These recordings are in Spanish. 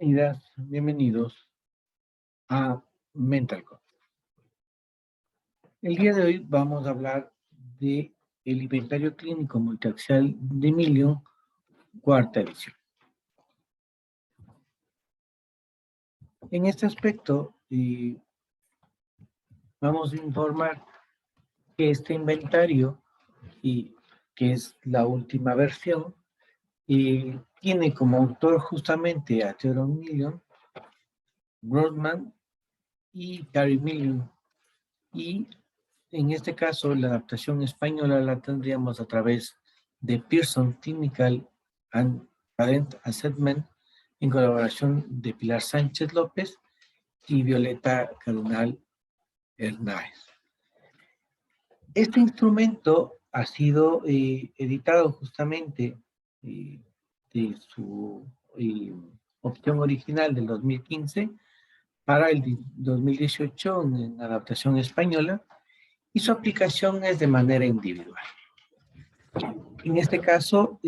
Bienvenidas, bienvenidos a Mental Code. El día de hoy vamos a hablar de el inventario clínico multiaxial de Million, cuarta edición. En este aspecto, vamos a informar que este inventario, que es la última versión, tiene como autor justamente a Theodore Million, Grossman y Gary Million. Y en este caso, la adaptación española la tendríamos a través de Pearson Technical and Parent Assessment en colaboración de Pilar Sánchez López y Violeta Carunal Hernández. Este instrumento ha sido editado justamente de su opción original del 2015 para el 2018 en adaptación española, y su aplicación es de manera individual. En este caso,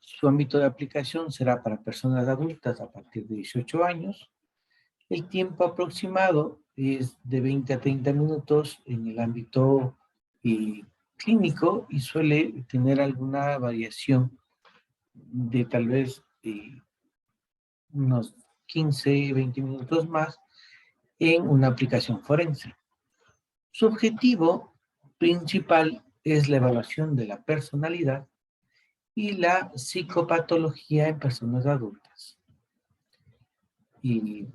su ámbito de aplicación será para personas adultas a partir de 18 años. El tiempo aproximado es de 20 a 30 minutos en el ámbito clínico y suele tener alguna variación de tal vez unos 15, 20 minutos más en una aplicación forense. Su objetivo principal es la evaluación de la personalidad y la psicopatología en personas adultas. Y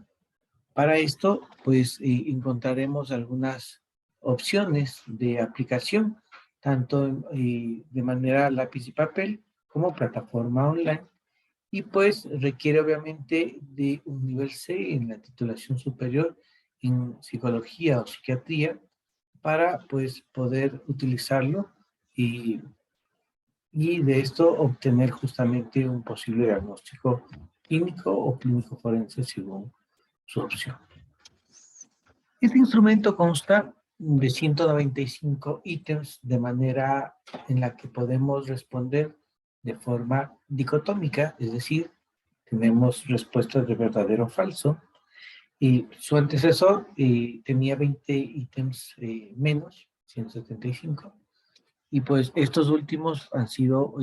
para esto, pues, encontraremos algunas opciones de aplicación, tanto de manera lápiz y papel como plataforma online, y pues requiere obviamente de un nivel C en la titulación superior en psicología o psiquiatría para pues poder utilizarlo y de esto obtener justamente un posible diagnóstico clínico o clínico forense según su opción. Este instrumento consta de 195 ítems de manera en la que podemos responder de forma dicotómica, es decir, tenemos respuestas de verdadero o falso, y su antecesor tenía 20 ítems menos, 175, y pues estos últimos han sido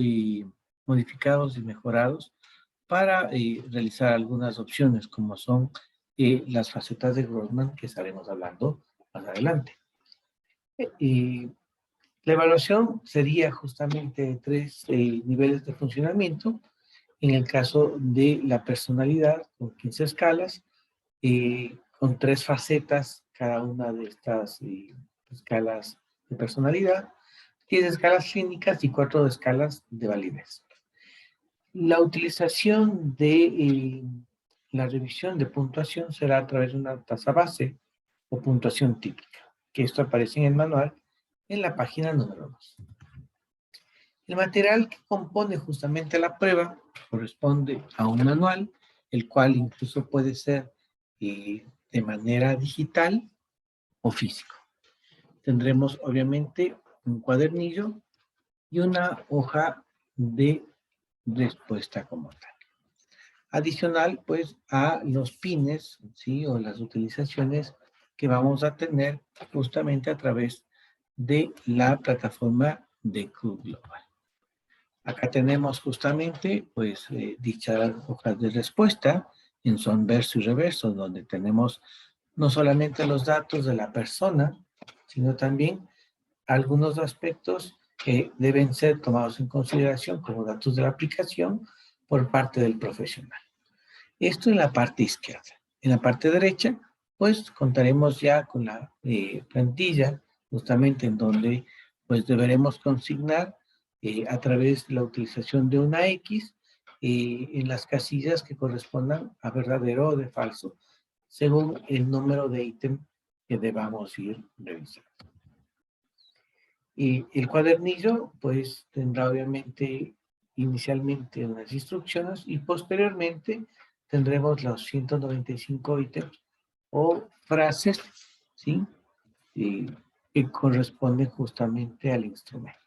modificados y mejorados para realizar algunas opciones, como son las facetas de Grossman, que estaremos hablando más adelante. La evaluación sería justamente 3 niveles de funcionamiento. En el caso de la personalidad, con 15 escalas, con 3 facetas cada una de estas escalas de personalidad, 10 escalas clínicas y 4 escalas de validez. La utilización de la revisión de puntuación será a través de una tasa base o puntuación típica, que esto aparece en el manual en la página número 2. El material que compone justamente la prueba corresponde a un manual, el cual incluso puede ser de manera digital o físico. Tendremos obviamente un cuadernillo y una hoja de respuesta como tal. Adicional, pues, a los pines, ¿sí? O las utilizaciones que vamos a tener justamente a través de la plataforma de Q Global. Acá tenemos justamente, pues, dichas hojas de respuesta en son verso y reverso, donde tenemos no solamente los datos de la persona, sino también algunos aspectos que deben ser tomados en consideración como datos de la aplicación por parte del profesional. Esto en la parte izquierda. En la parte derecha, pues contaremos ya con la plantilla, justamente en donde pues deberemos consignar a través de la utilización de una X en las casillas que correspondan a verdadero o de falso, según el número de ítem que debamos ir revisando. Y el cuadernillo, pues, tendrá obviamente inicialmente unas instrucciones y posteriormente tendremos los 195 ítems o frases, ¿sí? Que corresponden justamente al instrumento.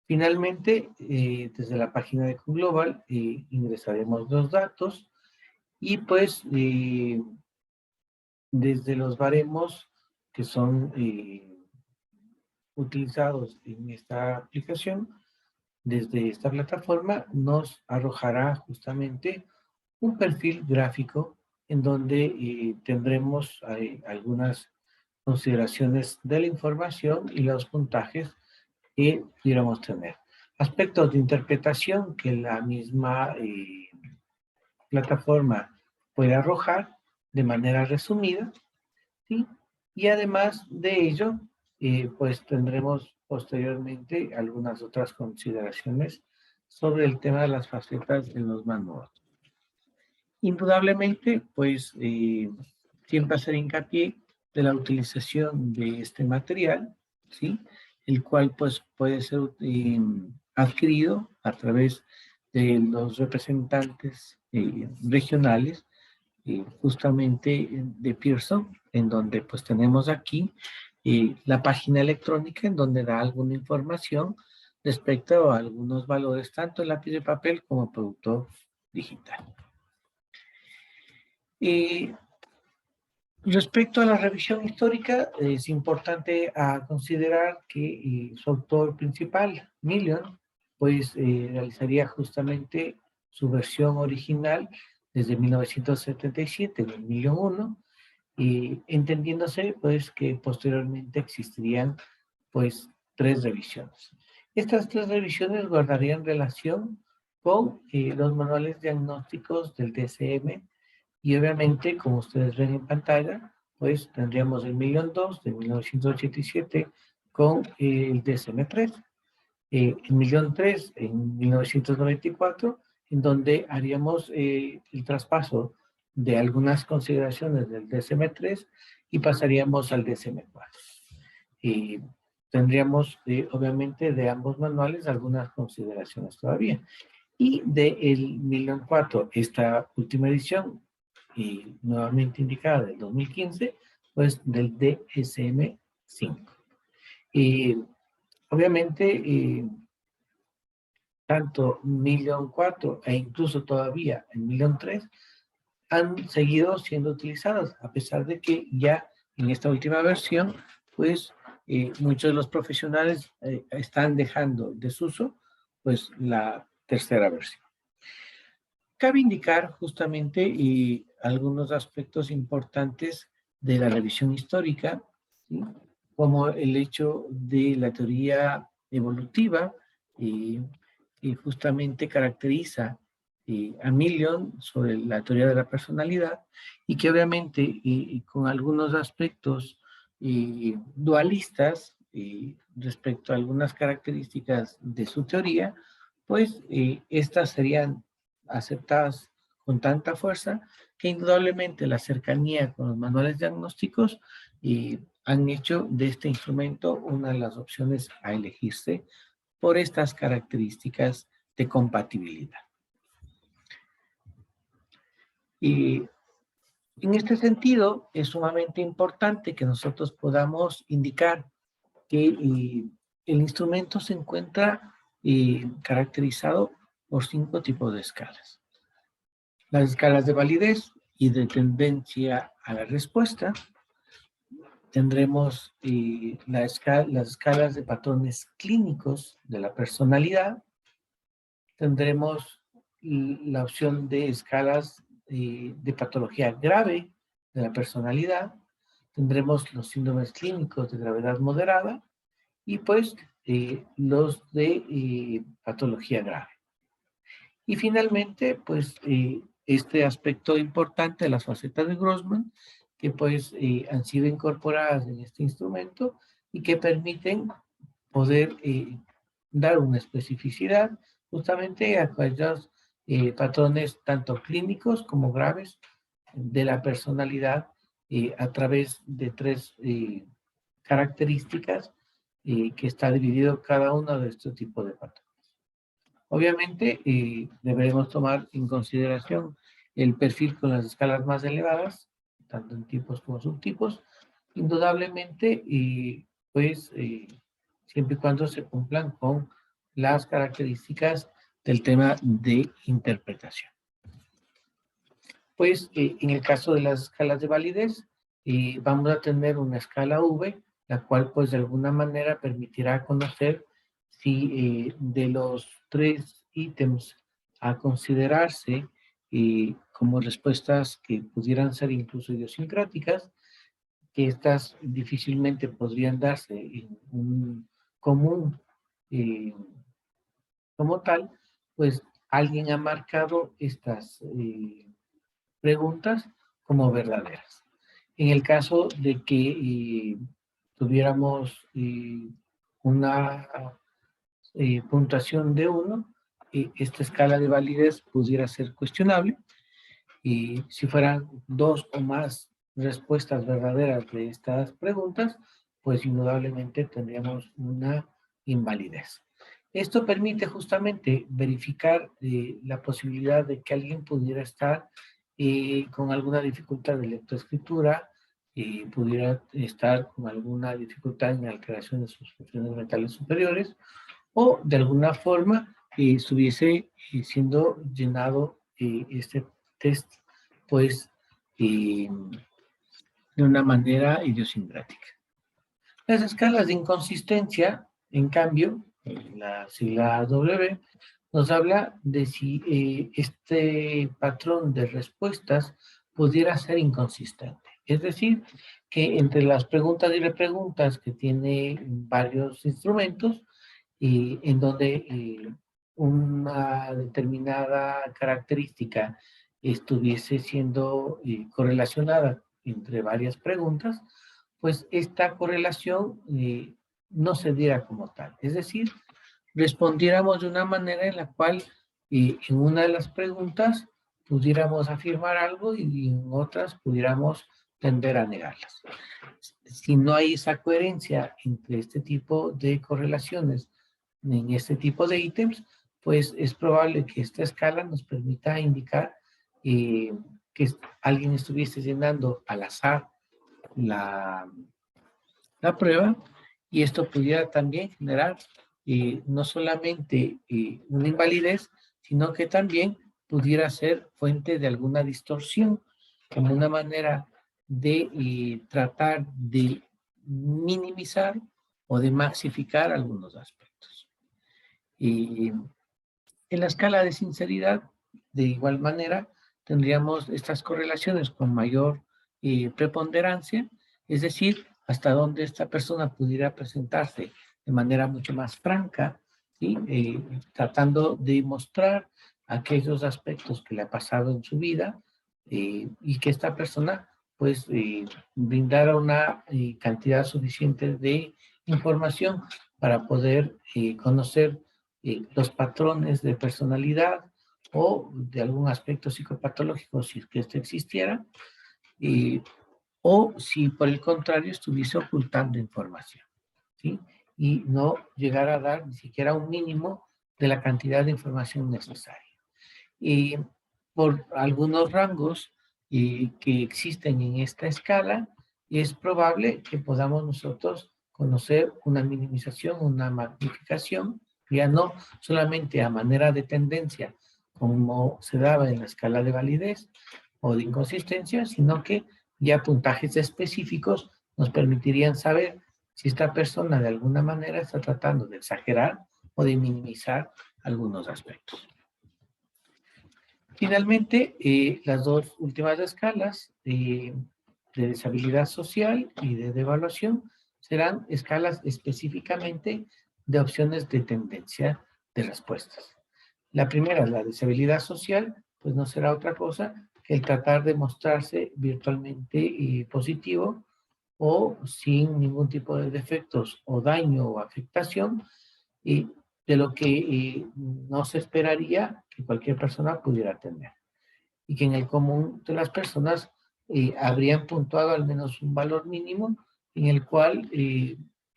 Finalmente, desde la página de Q Global ingresaremos los datos Y pues desde los baremos que son utilizados en esta aplicación, desde esta plataforma, nos arrojará justamente un perfil gráfico en donde tendremos algunas consideraciones de la información y los puntajes que pudiéramos tener. Aspectos de interpretación que la misma plataforma puede arrojar de manera resumida, ¿sí? Y además de ello, pues tendremos posteriormente algunas otras consideraciones sobre el tema de las facetas en los manuales. Indudablemente, pues siempre hacer hincapié de la utilización de este material, ¿sí? El cual pues puede ser adquirido a través de los representantes regionales, justamente de Pearson, en donde pues tenemos aquí la página electrónica en donde da alguna información respecto a algunos valores, tanto en lápiz de papel como producto digital. Respecto a la revisión histórica, es importante considerar que su autor principal, Million, pues realizaría justamente su versión original desde 1977, en el Million 1, entendiéndose pues que posteriormente existirían pues 3 revisiones. Estas 3 revisiones guardarían relación con los manuales diagnósticos del DSM, y obviamente, como ustedes ven en pantalla, pues tendríamos el Million 2 de 1987 con el DSM-3, el Million 3 en 1994, en donde haríamos el traspaso de algunas consideraciones del DSM-3 y pasaríamos al DSM-4. Tendríamos, obviamente, de ambos manuales algunas consideraciones todavía. Y del Million 4, esta última edición, y nuevamente indicada del 2015, pues del DSM-5. Obviamente, tanto Million 4 e incluso todavía el Million 3 han seguido siendo utilizadas, a pesar de que ya en esta última versión, pues muchos de los profesionales están dejando en desuso pues la tercera versión. Cabe indicar justamente algunos aspectos importantes de la revisión histórica, ¿sí? Como el hecho de la teoría evolutiva, que justamente caracteriza a Million sobre la teoría de la personalidad y que obviamente con algunos aspectos dualistas respecto a algunas características de su teoría, pues estas serían aceptadas con tanta fuerza que indudablemente la cercanía con los manuales diagnósticos han hecho de este instrumento una de las opciones a elegirse por estas características de compatibilidad. Y en este sentido, es sumamente importante que nosotros podamos indicar que el instrumento se encuentra caracterizado por 5 tipos de escalas. Las escalas de validez y de tendencia a la respuesta. Tendremos las escalas de patrones clínicos de la personalidad. Tendremos la opción de escalas de patología grave de la personalidad. Tendremos los síndromes clínicos de gravedad moderada y pues los de patología grave. Y finalmente, pues este aspecto importante de las facetas de Grossman, que pues han sido incorporadas en este instrumento y que permiten poder dar una especificidad justamente a aquellos patrones tanto clínicos como graves de la personalidad a través de 3 características que está dividido cada uno de estos tipos de patrones. Obviamente, deberemos tomar en consideración el perfil con las escalas más elevadas, tanto en tipos como subtipos, indudablemente, pues, siempre y cuando se cumplan con las características del tema de interpretación. Pues en el caso de las escalas de validez, vamos a tener una escala V, la cual pues de alguna manera permitirá conocer si de los 3 ítems a considerarse como respuestas que pudieran ser incluso idiosincráticas, que estas difícilmente podrían darse en un común eh, como tal, pues alguien ha marcado estas preguntas como verdaderas. En el caso de que tuviéramos una puntuación de 1, esta escala de validez pudiera ser cuestionable. Y si fueran 2 o más respuestas verdaderas de estas preguntas, pues indudablemente tendríamos una invalidez. Esto permite justamente verificar la posibilidad de que alguien pudiera estar con alguna dificultad de lectoescritura, pudiera estar con alguna dificultad en la alteración de sus funciones mentales superiores, o de alguna forma estuviese siendo llenado este test, pues, de una manera idiosincrática. Las escalas de inconsistencia, en cambio, la sigla W, nos habla de si este patrón de respuestas pudiera ser inconsistente. Es decir, que entre las preguntas y repreguntas que tiene varios instrumentos, en donde una determinada característica estuviese siendo correlacionada entre varias preguntas, pues esta correlación no se diera como tal. Es decir, respondiéramos de una manera en la cual en una de las preguntas pudiéramos afirmar algo y en otras pudiéramos tender a negarlas. Si no hay esa coherencia entre este tipo de correlaciones en este tipo de ítems, pues es probable que esta escala nos permita indicar que alguien estuviese llenando al azar la, la prueba, y esto pudiera también generar no solamente una invalidez, sino que también pudiera ser fuente de alguna distorsión, como una manera de tratar de minimizar o de maxificar algunos aspectos. En la escala de sinceridad, de igual manera, tendríamos estas correlaciones con mayor preponderancia, es decir, hasta donde esta persona pudiera presentarse de manera mucho más franca, ¿sí? Tratando de mostrar aquellos aspectos que le ha pasado en su vida y que esta persona pues brindara una cantidad suficiente de información para poder conocer los patrones de personalidad o de algún aspecto psicopatológico, si es que esto existiera, o si por el contrario estuviese ocultando información, ¿sí? Y no llegar a dar ni siquiera un mínimo de la cantidad de información necesaria. Y por algunos rangos que existen en esta escala, es probable que podamos nosotros conocer una minimización, una magnificación, ya no solamente a manera de tendencia, como se daba en la escala de validez o de inconsistencia, sino que ya puntajes específicos nos permitirían saber si esta persona de alguna manera está tratando de exagerar o de minimizar algunos aspectos. Finalmente, las dos últimas escalas de deshabilidad social y de evaluación serán escalas específicamente de opciones de tendencia de respuestas. La primera, la deshabilidad social, pues no será otra cosa que el tratar de mostrarse virtualmente positivo o sin ningún tipo de defectos o daño o afectación, y de lo que no se esperaría que cualquier persona pudiera tener. Y que en el común de las personas habrían puntuado al menos un valor mínimo en el cual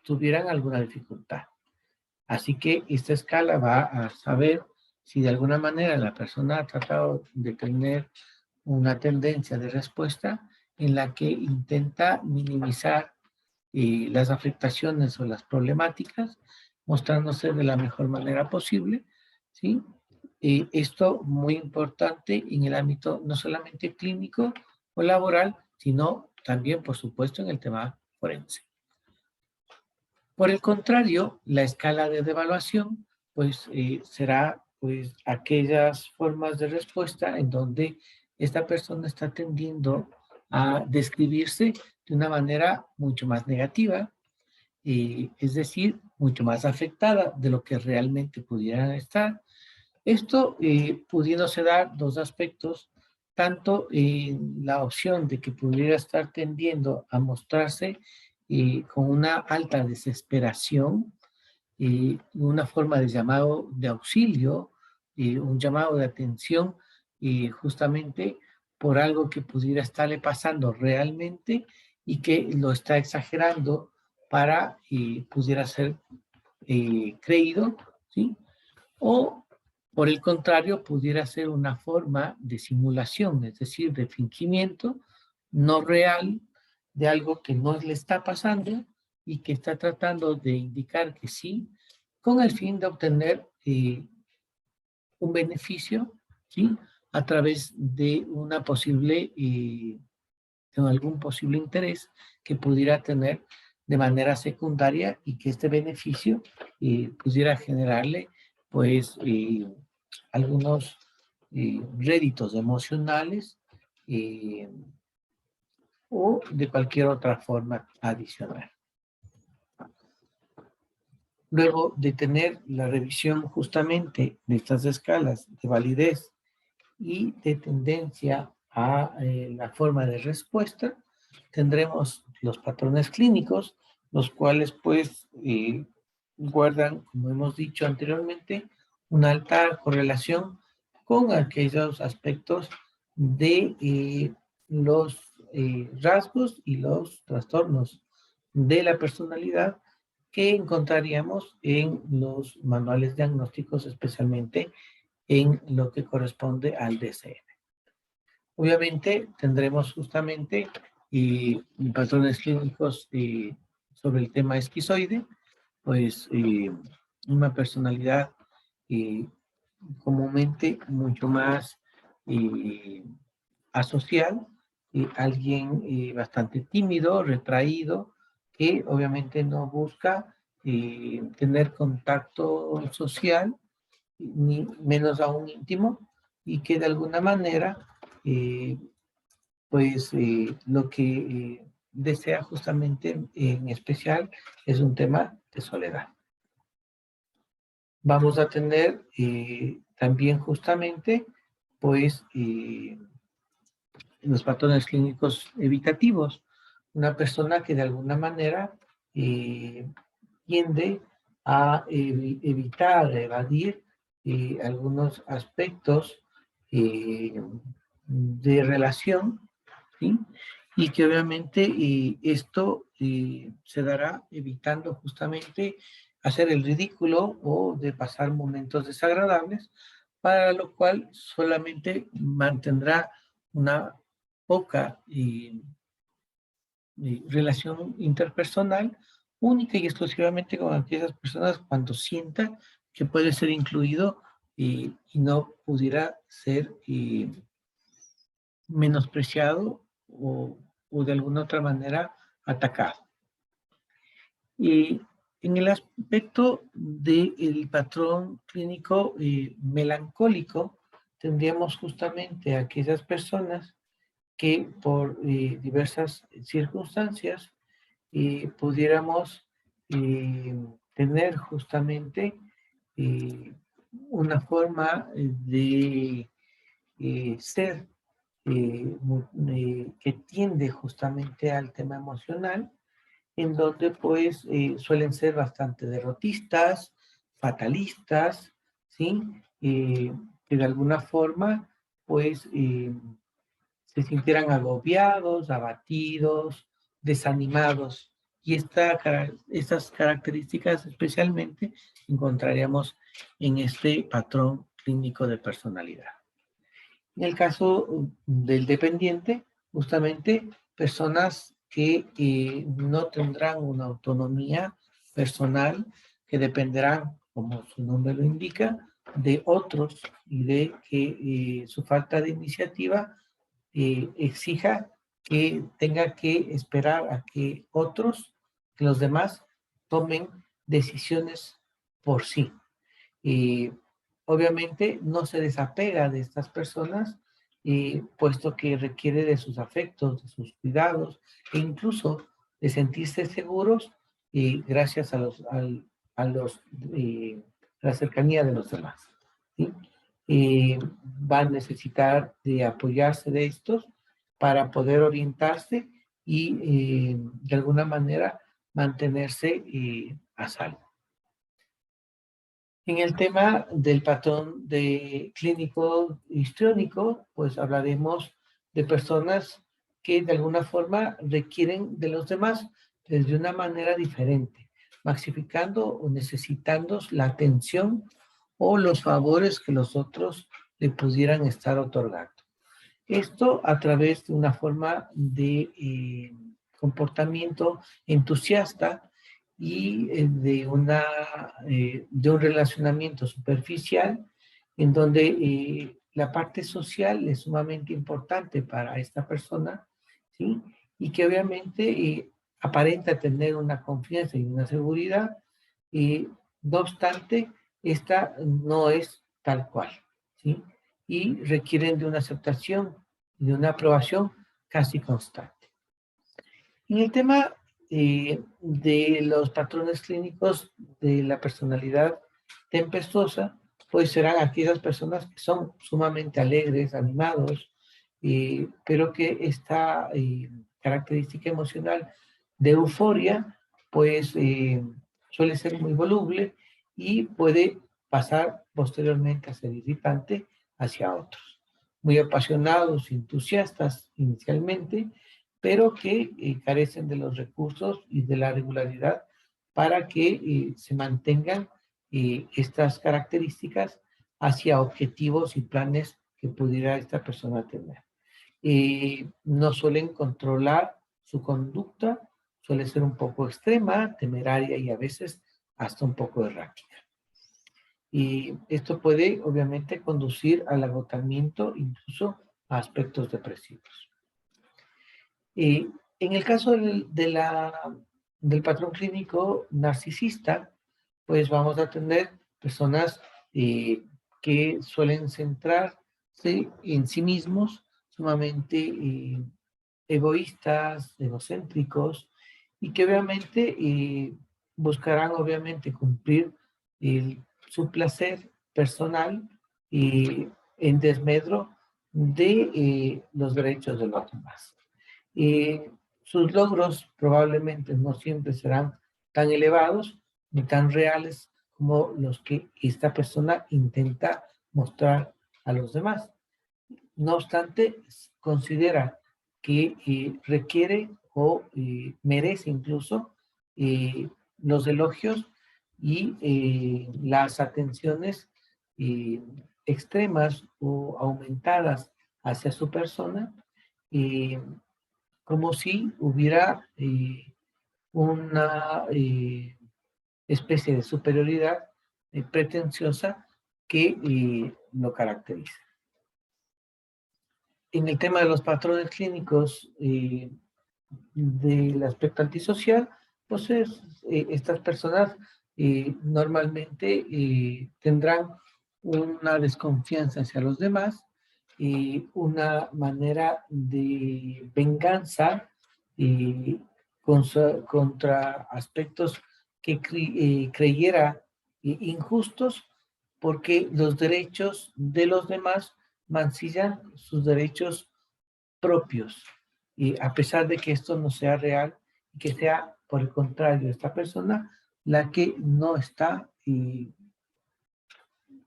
tuvieran alguna dificultad. Así que esta escala va a saber si de alguna manera la persona ha tratado de tener una tendencia de respuesta en la que intenta minimizar las afectaciones o las problemáticas, mostrándose de la mejor manera posible, ¿sí? Esto muy importante en el ámbito no solamente clínico o laboral, sino también, por supuesto, en el tema forense. Por el contrario, la escala de devaluación, pues, será, pues, aquellas formas de respuesta en donde esta persona está tendiendo a describirse de una manera mucho más negativa, es decir, mucho más afectada de lo que realmente pudieran estar. Esto pudiéndose dar dos aspectos, tanto la opción de que pudiera estar tendiendo a mostrarse con una alta desesperación, una forma de llamado de auxilio, un llamado de atención, justamente por algo que pudiera estarle pasando realmente y que lo está exagerando para pudiera ser creído, ¿sí? O, por el contrario, pudiera ser una forma de simulación, es decir, de fingimiento no real de algo que no le está pasando y que está tratando de indicar que sí, con el fin de obtener un beneficio, ¿sí? A través de una posible, de algún posible interés que pudiera tener de manera secundaria y que este beneficio pudiera generarle, pues, algunos réditos emocionales eh, o de cualquier otra forma adicional. Luego de tener la revisión justamente de estas escalas de validez y de tendencia a la forma de respuesta, tendremos los patrones clínicos, los cuales pues guardan, como hemos dicho anteriormente, una alta correlación con aquellos aspectos de los rasgos y los trastornos de la personalidad que encontraríamos en los manuales diagnósticos, especialmente en lo que corresponde al DSM. Obviamente tendremos justamente patrones clínicos sobre el tema esquizoide, pues una personalidad eh, comúnmente mucho más asocial, alguien bastante tímido, retraído, que obviamente no busca tener contacto social, ni menos aún íntimo, y que de alguna manera, pues lo que desea justamente en especial es un tema de soledad. Vamos a tener también justamente, pues, los patrones clínicos evitativos. Una persona que de alguna manera tiende a evitar, evadir algunos aspectos de relación, ¿sí? Y que obviamente esto se dará evitando justamente hacer el ridículo o de pasar momentos desagradables, para lo cual solamente mantendrá una poca relación interpersonal única y exclusivamente con aquellas personas cuando sienta que puede ser incluido y no pudiera ser menospreciado o de alguna otra manera atacado. Y en el aspecto del patrón clínico melancólico, tendríamos justamente a aquellas personas que por diversas circunstancias pudiéramos tener justamente eh, una forma de ser que tiende justamente al tema emocional, en donde pues suelen ser bastante derrotistas, fatalistas, ¿sí? Que de alguna forma pues se sintieran agobiados, abatidos, desanimados. Y estas características especialmente encontraríamos en este patrón clínico de personalidad. En el caso del dependiente, justamente personas que no tendrán una autonomía personal, que dependerán, como su nombre lo indica, de otros y de que su falta de iniciativa exija que tenga que esperar a que otros, que los demás, tomen decisiones por sí. Obviamente no se desapega de estas personas, puesto que requiere de sus afectos, de sus cuidados, e incluso de sentirse seguros gracias a a los, la cercanía de los demás. ¿Sí? Va a necesitar de apoyarse de estos para poder orientarse y de alguna manera mantenerse a salvo. En el tema del patrón de clínico histriónico, pues hablaremos de personas que de alguna forma requieren de los demás desde una manera diferente, maxificando o necesitando la atención o los favores que los otros le pudieran estar otorgando. Esto a través de una forma de comportamiento entusiasta y de un relacionamiento superficial en donde la parte social es sumamente importante para esta persona, ¿sí? Y que obviamente aparenta tener una confianza y una seguridad, no obstante, esta no es tal cual, ¿sí? Y requieren de una aceptación y de una aprobación casi constante. En el tema de los patrones clínicos de la personalidad tempestuosa, pues serán aquellas personas que son sumamente alegres, animados, pero que esta característica emocional de euforia, pues suele ser muy voluble y puede pasar posteriormente a ser irritante hacia otros. Muy apasionados, entusiastas inicialmente, pero que carecen de los recursos y de la regularidad para que se mantengan estas características hacia objetivos y planes que pudiera esta persona tener. No suelen controlar su conducta, suele ser un poco extrema, temeraria y a veces hasta un poco errática. Y esto puede obviamente conducir al agotamiento, incluso a aspectos depresivos. En el caso del patrón clínico narcisista, pues vamos a tener personas que suelen centrarse en sí mismos, sumamente egoístas, egocéntricos, y que obviamente buscarán obviamente cumplir su placer personal en desmedro de los derechos de los demás. Sus logros probablemente no siempre serán tan elevados ni tan reales como los que esta persona intenta mostrar a los demás. No obstante, considera que requiere o merece incluso los elogios y las atenciones extremas o aumentadas hacia su persona, como si hubiera una especie de superioridad pretenciosa que lo caracteriza. En el tema de los patrones clínicos del aspecto antisocial, pues estas personas normalmente tendrán una desconfianza hacia los demás, una manera de venganza contra aspectos que creyera injustos, porque los derechos de los demás mancillan sus derechos propios, y a pesar de que esto no sea real, que sea por el contrario esta persona la que no está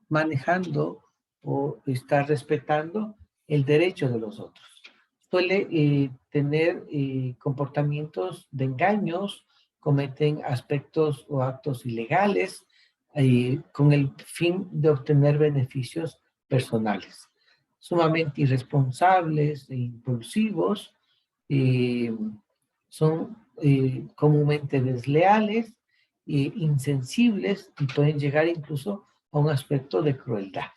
manejando o está respetando el derecho de los otros. Suele tener comportamientos de engaños, cometen aspectos o actos ilegales con el fin de obtener beneficios personales. Sumamente irresponsables e impulsivos, son comúnmente desleales, insensibles y pueden llegar incluso a un aspecto de crueldad.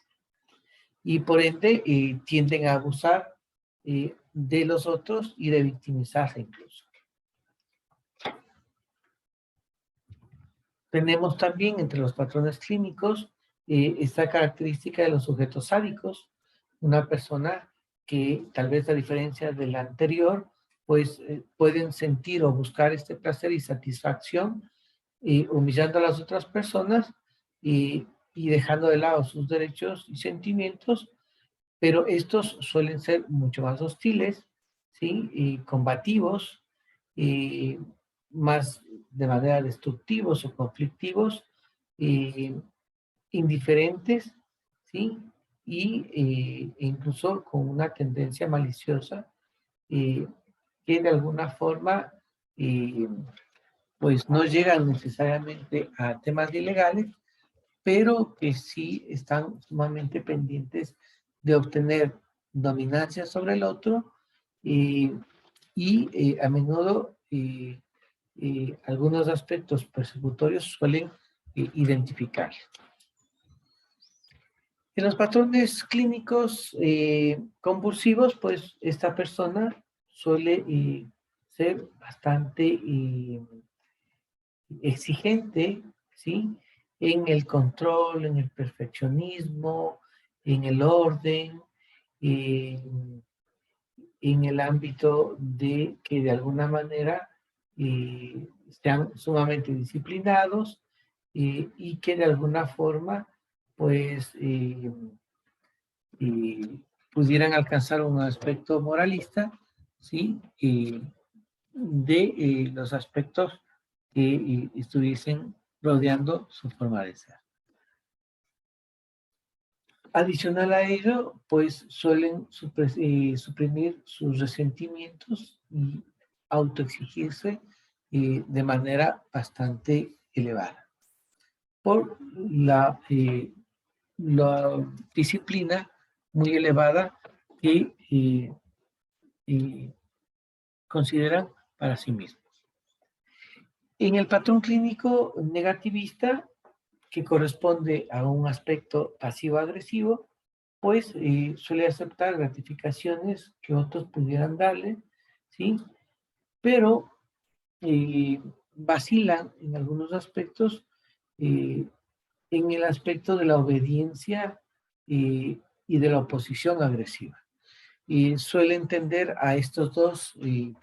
Y por ende tienden a abusar de los otros y de victimizarse incluso. Tenemos también entre los patrones clínicos esta característica de los sujetos sádicos, una persona que tal vez a diferencia de la anterior, pues pueden sentir o buscar este placer y satisfacción humillando a las otras personas y dejando de lado sus derechos y sentimientos, pero estos suelen ser mucho más hostiles, ¿sí? Y combativos, y más de manera destructivos o conflictivos, indiferentes, ¿sí? E incluso con una tendencia maliciosa que de alguna forma pues no llegan necesariamente a temas ilegales, pero que sí están sumamente pendientes de obtener dominancia sobre el otro y a menudo algunos aspectos persecutorios suelen identificar. En los patrones clínicos convulsivos, pues esta persona suele ser bastante exigente, ¿sí? En el control, en el perfeccionismo, en el orden, en el ámbito de que de alguna manera sean sumamente disciplinados y que de alguna forma pues pudieran alcanzar un aspecto moralista, ¿sí? De los aspectos que estuviesen rodeando su forma de ser. Adicional a ello, pues suelen suprimir sus resentimientos y autoexigirse de manera bastante elevada por la disciplina muy elevada que consideran para sí mismos. En el patrón clínico negativista, que corresponde a un aspecto pasivo-agresivo, pues suele aceptar gratificaciones que otros pudieran darle, ¿sí? Pero vacilan en algunos aspectos, en el aspecto de la obediencia y de la oposición agresiva. Y suele entender a estos dos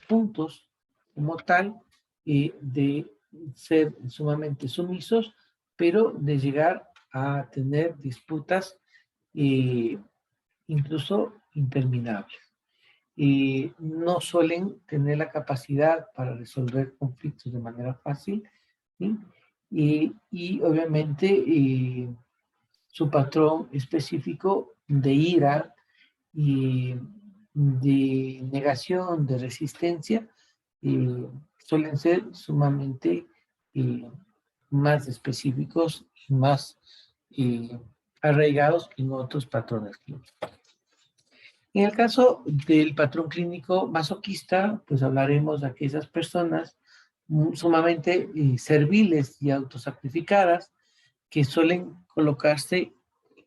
puntos como tal, de ser sumamente sumisos, pero de llegar a tener disputas incluso interminables. No suelen tener la capacidad para resolver conflictos de manera fácil, ¿sí? Y obviamente su patrón específico de ira y de negación, de resistencia, suelen ser sumamente más específicos y más arraigados que en otros patrones clínicos. En el caso del patrón clínico masoquista, pues hablaremos de aquellas personas sumamente serviles y autosacrificadas que suelen colocarse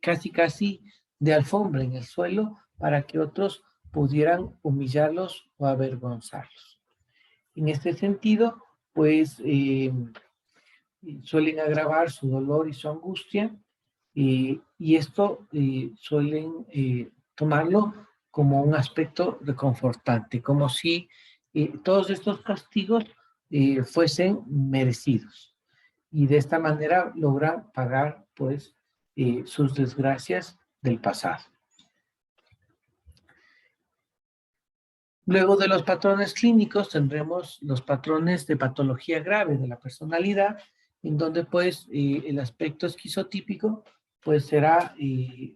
casi de alfombra en el suelo para que otros pudieran humillarlos o avergonzarlos. En este sentido, pues suelen agravar su dolor y su angustia y esto suelen tomarlo como un aspecto reconfortante, como si todos estos castigos fuesen merecidos. Y de esta manera logran pagar pues sus desgracias del pasado. Luego de los patrones clínicos tendremos los patrones de patología grave de la personalidad, en donde pues el aspecto esquizotípico pues será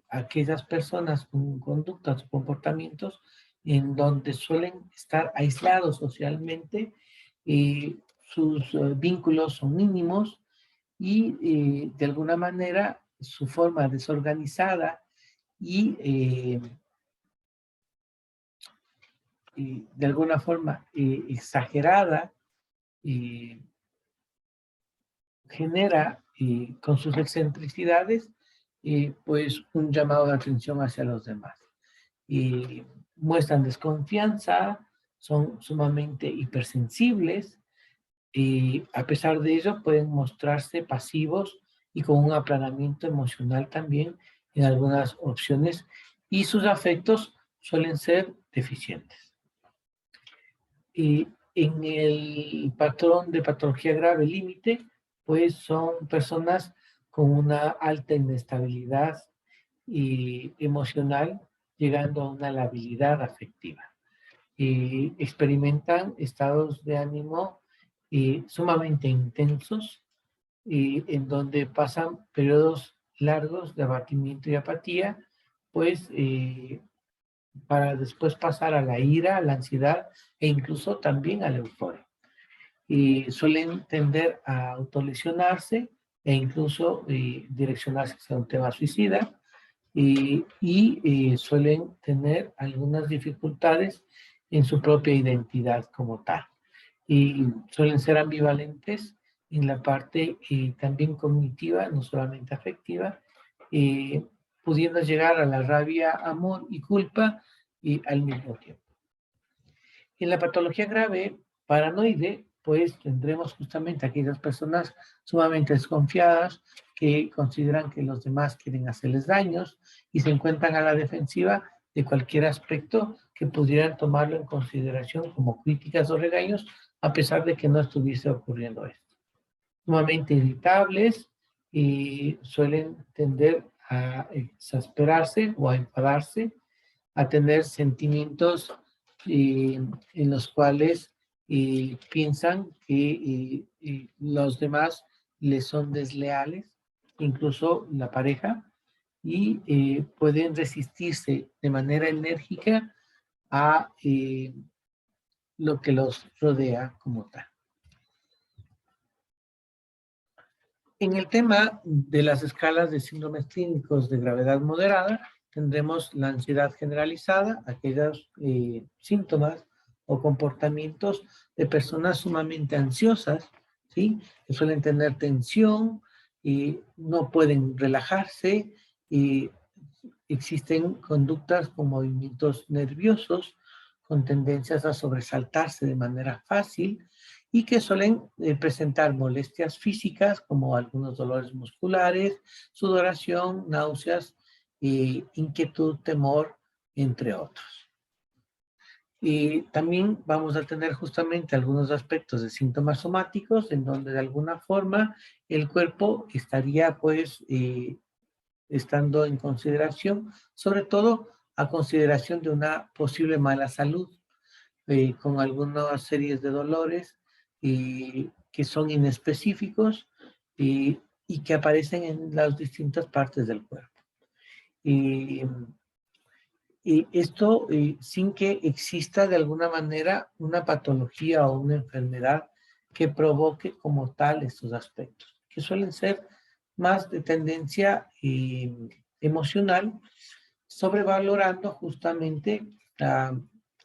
aquellas personas con conductas o comportamientos en donde suelen estar aislados socialmente, sus vínculos son mínimos y de alguna manera su forma desorganizada y de alguna forma exagerada, genera con sus excentricidades pues un llamado de atención hacia los demás. Muestran desconfianza, son sumamente hipersensibles y a pesar de ello pueden mostrarse pasivos y con un aplanamiento emocional también en algunas opciones y sus afectos suelen ser deficientes. En el patrón de patología grave límite, pues son personas con una alta inestabilidad emocional, llegando a una labilidad afectiva. Experimentan estados de ánimo sumamente intensos, en donde pasan periodos largos de abatimiento y apatía, pues para después pasar a la ira, a la ansiedad e incluso también a la euforia. Suelen tender a autolesionarse e incluso direccionarse hacia un tema suicida suelen tener algunas dificultades en su propia identidad como tal. Y suelen ser ambivalentes en la parte también cognitiva, no solamente afectiva, pudiendo llegar a la rabia, amor y culpa al mismo tiempo. En la patología grave paranoide, pues tendremos justamente aquellas personas sumamente desconfiadas que consideran que los demás quieren hacerles daños y se encuentran a la defensiva de cualquier aspecto que pudieran tomarlo en consideración como críticas o regaños, a pesar de que no estuviese ocurriendo esto. Sumamente irritables y suelen tender a exasperarse o a enfadarse, a tener sentimientos en los cuales piensan que los demás les son desleales, incluso la pareja, y pueden resistirse de manera enérgica a lo que los rodea como tal. En el tema de las escalas de síndromes clínicos de gravedad moderada, tendremos la ansiedad generalizada, aquellos síntomas o comportamientos de personas sumamente ansiosas, ¿sí? Que suelen tener tensión y no pueden relajarse y existen conductas con movimientos nerviosos, con tendencias a sobresaltarse de manera fácil, y que suelen presentar molestias físicas como algunos dolores musculares, sudoración, náuseas, inquietud, temor, entre otros. Y también vamos a tener justamente algunos aspectos de síntomas somáticos en donde de alguna forma el cuerpo estaría pues estando en consideración, sobre todo a consideración de una posible mala salud, con algunas series de dolores que son inespecíficos y que aparecen en las distintas partes del cuerpo. Y esto sin que exista de alguna manera una patología o una enfermedad que provoque como tal estos aspectos, que suelen ser más de tendencia emocional, sobrevalorando justamente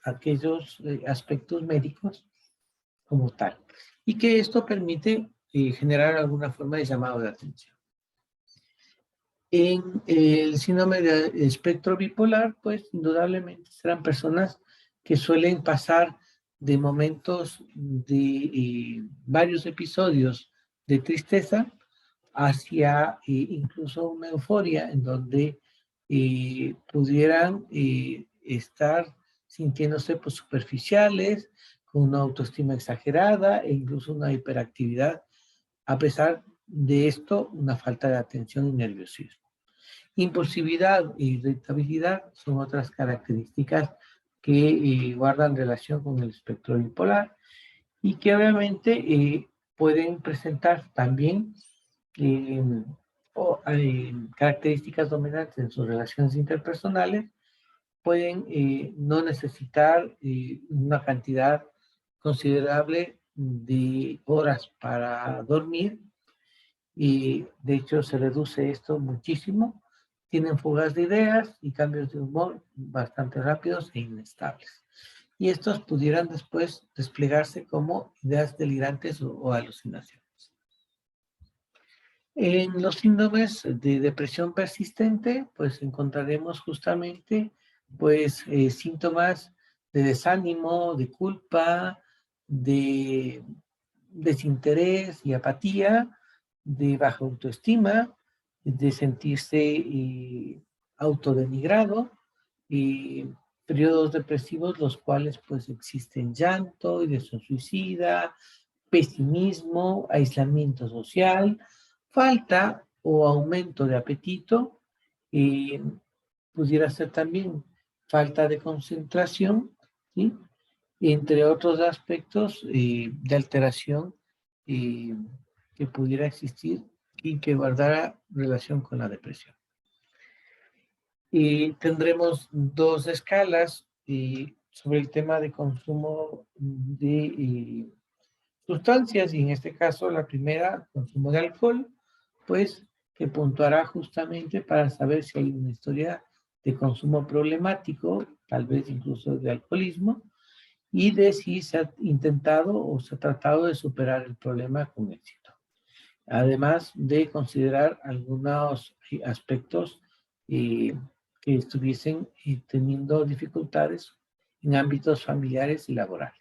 aquellos aspectos médicos como tal. Y que esto permite generar alguna forma de llamado de atención. En el síndrome de espectro bipolar, pues indudablemente serán personas que suelen pasar de momentos de varios episodios de tristeza hacia incluso una euforia en donde pudieran estar sintiéndose pues, superficiales, con una autoestima exagerada e incluso una hiperactividad, a pesar de esto, una falta de atención y nerviosismo. Impulsividad e irritabilidad son otras características que guardan relación con el espectro bipolar y que obviamente pueden presentar también características dominantes en sus relaciones interpersonales, pueden no necesitar una cantidad considerable de horas para dormir y de hecho se reduce esto muchísimo. Tienen fugas de ideas y cambios de humor bastante rápidos e inestables. Y estos pudieran después desplegarse como ideas delirantes o alucinaciones. En los síndromes de depresión persistente, pues encontraremos justamente pues síntomas de desánimo, de culpa, de desinterés y apatía, de baja autoestima, de sentirse autodenigrado, y periodos depresivos los cuales pues existen llanto, ideación suicida, pesimismo, aislamiento social, falta o aumento de apetito, eh, pudiera ser también falta de concentración, ¿sí? Entre otros aspectos de alteración eh, que pudiera existir y que guardara relación con la depresión. Tendremos dos escalas sobre el tema de consumo de sustancias, y en este caso la primera, consumo de alcohol, pues que puntuará justamente para saber si hay una historia de consumo problemático, tal vez incluso de alcoholismo, y de si se ha intentado o se ha tratado de superar el problema con éxito. Además de considerar algunos aspectos eh, que estuviesen teniendo dificultades en ámbitos familiares y laborales.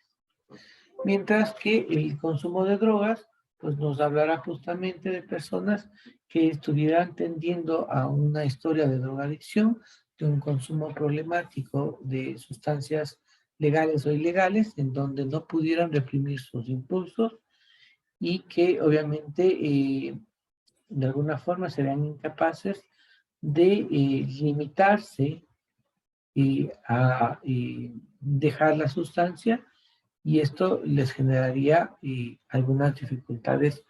Mientras que el consumo de drogas, pues nos hablará justamente de personas que estuvieran tendiendo a una historia de drogadicción, de un consumo problemático de sustancias legales o ilegales, en donde no pudieran reprimir sus impulsos y que obviamente de alguna forma serían incapaces de limitarse a dejar la sustancia, y esto les generaría algunas dificultades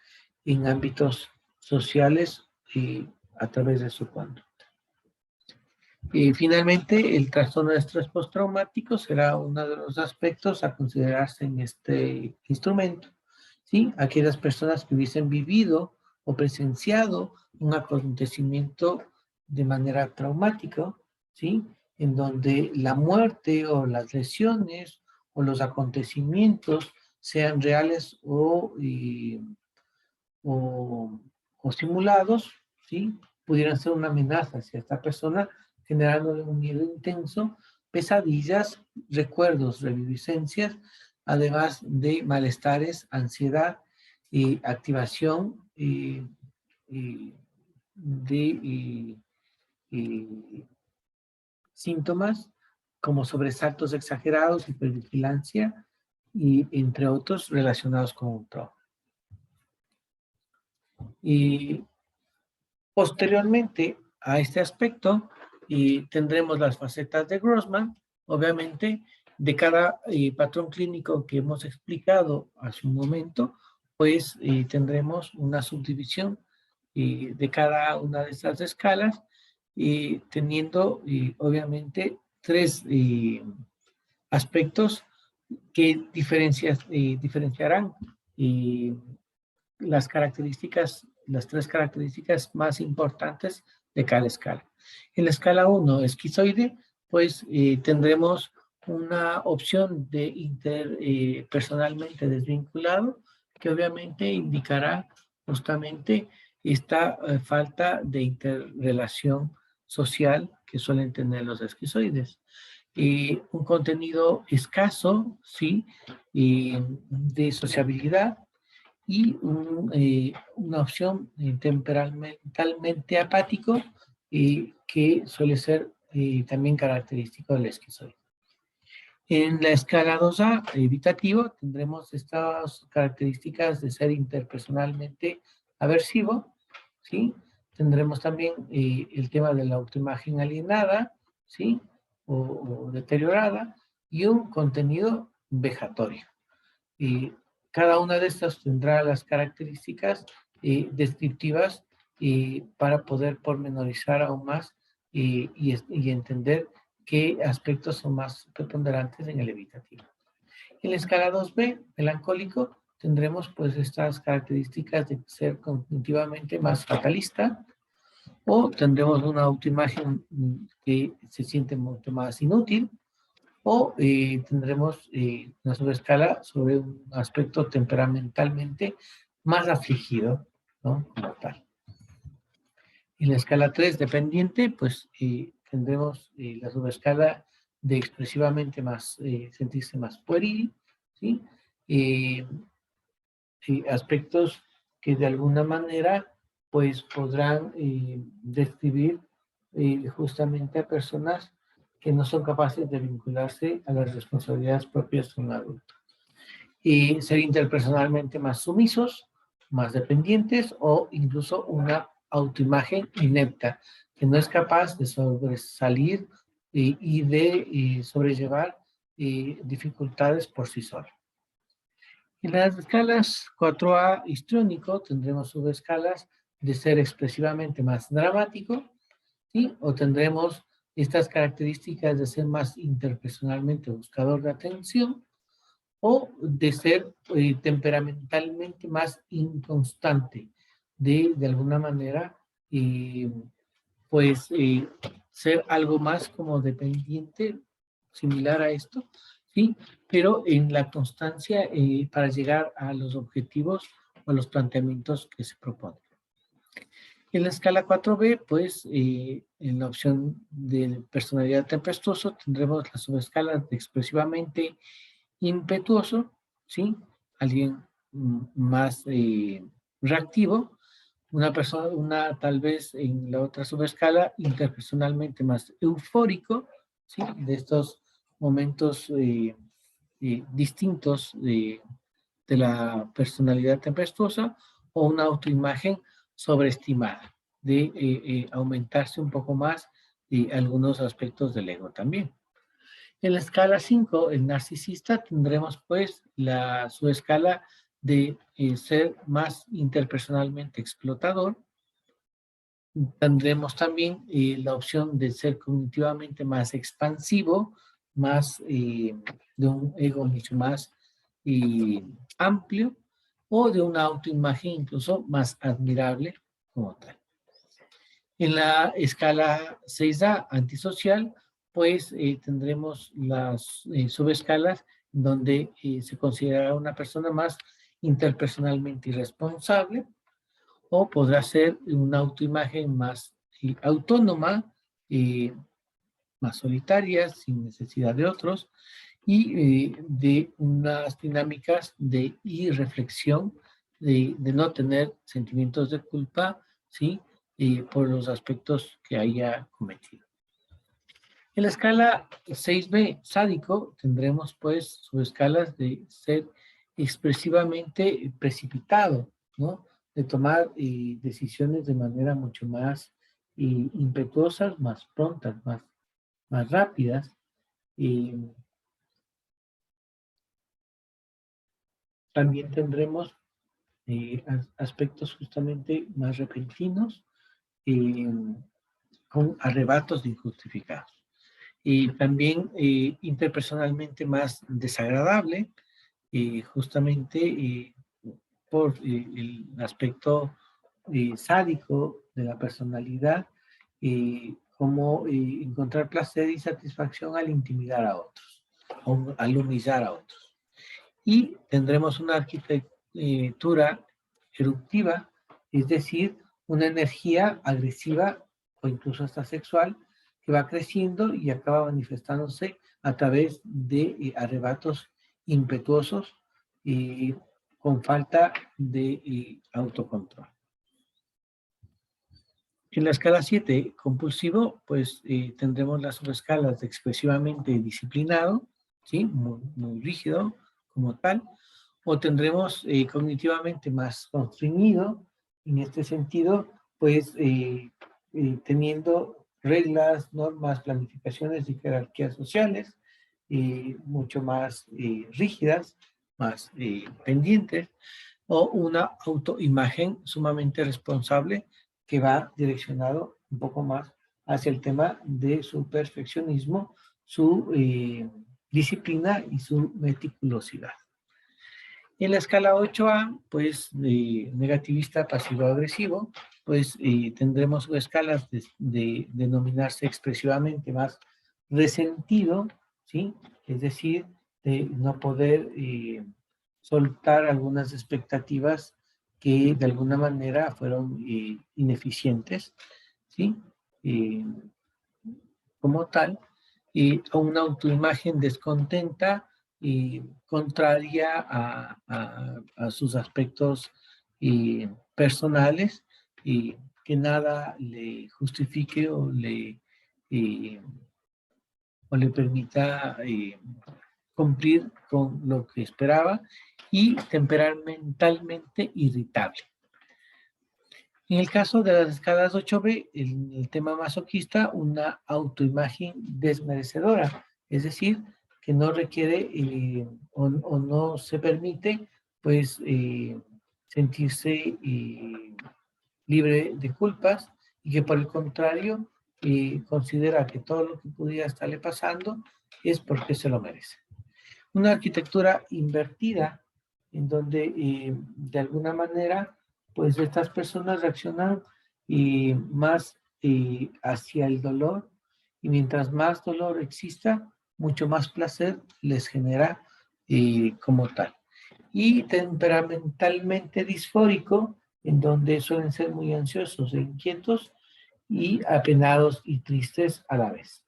en ámbitos sociales a través de su conducta. Finalmente, el trastorno de estrés postraumático será uno de los aspectos a considerarse en este instrumento, ¿sí? Aquellas personas que hubiesen vivido o presenciado un acontecimiento de manera traumática, ¿sí? En donde la muerte o las lesiones o los acontecimientos sean reales o, o simulados, ¿sí? Pudieran ser una amenaza hacia esta persona, generándole un miedo intenso, pesadillas, recuerdos, reviviscencias, además de malestares, ansiedad, activación de síntomas como sobresaltos exagerados, hipervigilancia, y entre otros relacionados con un trauma. Y posteriormente a este aspecto, tendremos las facetas de Grossman, obviamente, de cada patrón clínico que hemos explicado hace un momento, pues tendremos una subdivisión de cada una de estas escalas, teniendo obviamente tres aspectos que diferenciarán las características, las tres características más importantes de cada escala. En la escala 1, esquizoide, pues tendremos una opción de interpersonalmente desvinculado, que obviamente indicará justamente esta falta de interrelación social que suelen tener los esquizoides. Un contenido escaso, ¿sí? De sociabilidad, y una opción temperamentalmente apático que suele ser también característico del esquizoide. En la escala 2A, evitativo, tendremos estas características de ser interpersonalmente aversivo, ¿sí? Tendremos también el tema de la autoimagen alienada, ¿sí? O deteriorada, y un contenido vejatorio. Cada una de estas tendrá las características descriptivas para poder pormenorizar aún más y entender qué aspectos son más preponderantes en el evitativo. En la escala 2B, melancólico, tendremos pues estas características de ser cognitivamente más fatalista, o tendremos una autoimagen que se siente mucho más inútil, o tendremos una subescala sobre un aspecto temperamentalmente más afligido, ¿no? Como tal. En la escala 3 dependiente, pues tendremos la subescala de expresivamente más, sentirse más pueril, ¿sí? Eh, Aspectos que de alguna manera pues podrán describir justamente a personas que no son capaces de vincularse a las responsabilidades propias de un adulto. Y ser interpersonalmente más sumisos, más dependientes o incluso una autoimagen inepta, que no es capaz de sobresalir y de sobrellevar dificultades por sí sola. En las escalas 4A histriónico tendremos subescalas de ser expresivamente más dramático, ¿sí? O tendremos estas características de ser más interpersonalmente buscador de atención o de ser temperamentalmente más inconstante, de alguna manera, pues ser algo más como dependiente, similar a esto, ¿sí? Pero en la constancia para llegar a los objetivos o los planteamientos que se proponen. En la escala 4B, pues, en la opción de personalidad tempestuoso, tendremos las subescalas de expresivamente impetuoso, ¿sí? Alguien más reactivo, una persona, tal vez en la otra subescala, interpersonalmente más eufórico, ¿sí? De estos momentos distintos de la personalidad tempestuosa, o una autoimagen sobreestimada, de aumentarse un poco más algunos aspectos del ego también. En la escala 5, el narcisista, tendremos pues la subescala de ser más interpersonalmente explotador. Tendremos también la opción de ser cognitivamente más expansivo, más de un ego mucho más amplio, o de una autoimagen incluso más admirable como tal. En la escala 6A antisocial, pues tendremos las subescalas donde se considera una persona más interpersonalmente irresponsable, o podrá ser una autoimagen más autónoma, más solitaria, sin necesidad de otros, y de unas dinámicas de irreflexión, de no tener sentimientos de culpa, ¿sí? Por los aspectos que haya cometido. En la escala 6B sádico tendremos pues subescalas de ser expresivamente precipitado, ¿no? De tomar decisiones de manera mucho más impetuosas, más prontas, más rápidas. También tendremos aspectos justamente más repentinos, eh, con arrebatos de injustificados. Y también interpersonalmente más desagradable, justamente por el aspecto sádico de la personalidad, como encontrar placer y satisfacción al intimidar a otros, al humillar a otros. Y tendremos una arquitectura eruptiva, es decir, una energía agresiva o incluso hasta sexual, que va creciendo y acaba manifestándose a través de arrebatos impetuosos y con falta de autocontrol. En la escala 7, compulsivo, pues tendremos las subescalas de expresivamente disciplinado, ¿sí? Muy rígido como tal, o tendremos cognitivamente más constreñido, en este sentido, pues teniendo reglas, normas, planificaciones y jerarquías sociales mucho más rígidas, más pendientes, o una autoimagen sumamente responsable que va direccionado un poco más hacia el tema de su perfeccionismo, su disciplina y su meticulosidad. En la escala 8A, pues negativista pasivo-agresivo, pues tendremos escalas de denominarse expresivamente más resentido, ¿sí? Es decir, de no poder soltar algunas expectativas que de alguna manera fueron ineficientes, ¿sí? Como tal, a una autoimagen descontenta y contraria a sus aspectos personales, y que nada le justifique eh, o le permita cumplir con lo que esperaba, y temperamentalmente irritable. En el caso de las escalas 8B, el tema masoquista, una autoimagen desmerecedora, es decir, que no requiere o no se permite, pues, sentirse libre de culpas, y que por el contrario considera que todo lo que pudiera estarle pasando es porque se lo merece. Una arquitectura invertida, en donde de alguna manera pues estas personas reaccionan más hacia el dolor, y mientras más dolor exista, mucho más placer les genera como tal. Y temperamentalmente disfórico, en donde suelen ser muy ansiosos e inquietos y apenados y tristes a la vez,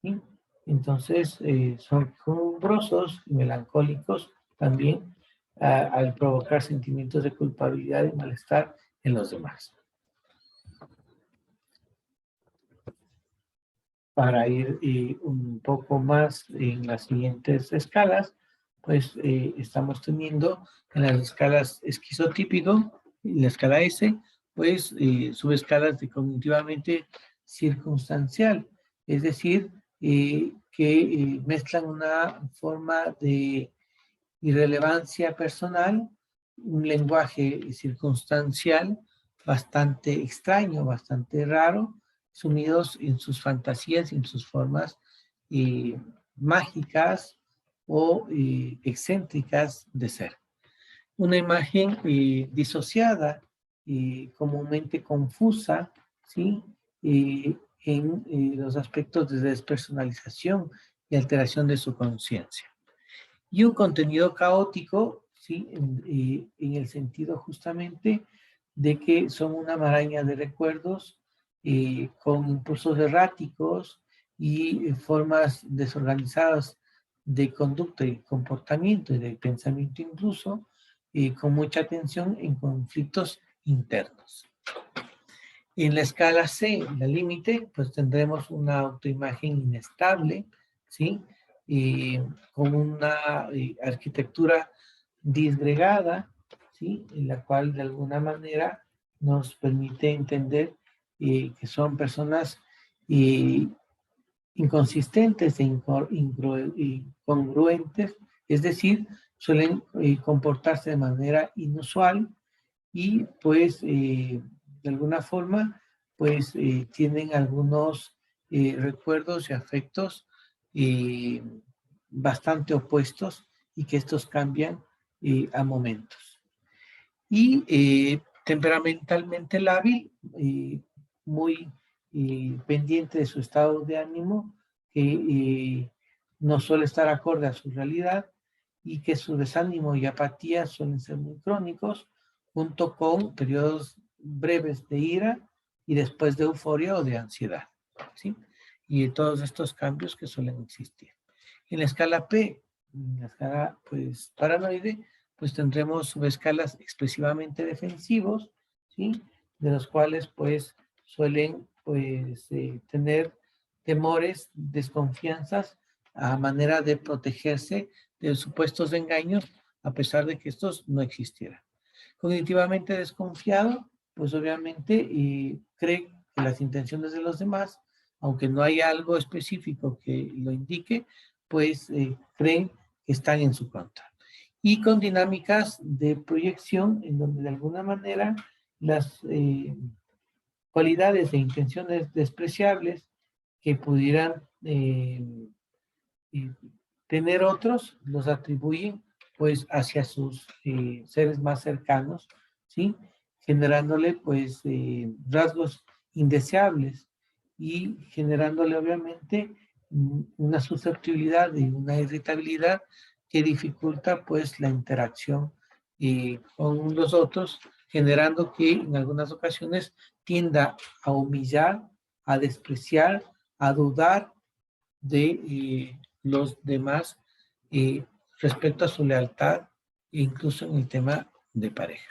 ¿sí? Entonces, son quejumbrosos y melancólicos también al provocar sentimientos de culpabilidad y malestar en los demás. Para ir un poco más en las siguientes escalas, pues estamos teniendo en las escalas esquizotípico, en la escala S, pues subescalas de cognitivamente circunstancial, es decir, que mezclan una forma de irrelevancia personal, un lenguaje circunstancial bastante extraño, bastante raro, sumidos en sus fantasías, en sus formas mágicas o excéntricas de ser. Una imagen disociada, comúnmente confusa, ¿sí? En los aspectos de despersonalización y alteración de su conciencia. Y un contenido caótico, ¿sí? En el sentido justamente de que son una maraña de recuerdos con impulsos erráticos y formas desorganizadas de conducta y comportamiento y de pensamiento incluso, con mucha tensión en conflictos internos. En la escala C, la límite, pues tendremos una autoimagen inestable, ¿sí? Con una arquitectura disgregada, ¿sí? En la cual de alguna manera nos permite entender que son personas inconsistentes e incongruentes, es decir, suelen comportarse de manera inusual, y pues de alguna forma pues tienen algunos recuerdos y afectos eh, bastante opuestos, y que estos cambian a momentos. Y temperamentalmente lábil, muy pendiente de su estado de ánimo, que no suele estar acorde a su realidad, y que su desánimo y apatía suelen ser muy crónicos, junto con periodos breves de ira y después de euforia o de ansiedad, ¿sí? Y todos estos cambios que suelen existir. En la escala P, en la escala pues paranoide, pues tendremos subescalas expresivamente defensivos, ¿sí? De los cuales pues suelen pues tener temores, desconfianzas a manera de protegerse de supuestos engaños, a pesar de que estos no existieran. Cognitivamente desconfiado, pues obviamente cree que las intenciones de los demás, aunque no haya algo específico que lo indique, pues creen que están en su contra. Y con dinámicas de proyección, en donde de alguna manera las cualidades e intenciones despreciables que pudieran tener otros, los atribuyen pues hacia sus seres más cercanos, ¿sí? Generándole pues rasgos indeseables, y generándole obviamente una susceptibilidad y una irritabilidad que dificulta pues la interacción con los otros, generando que en algunas ocasiones tienda a humillar, a despreciar, a dudar de los demás respecto a su lealtad, incluso en el tema de pareja.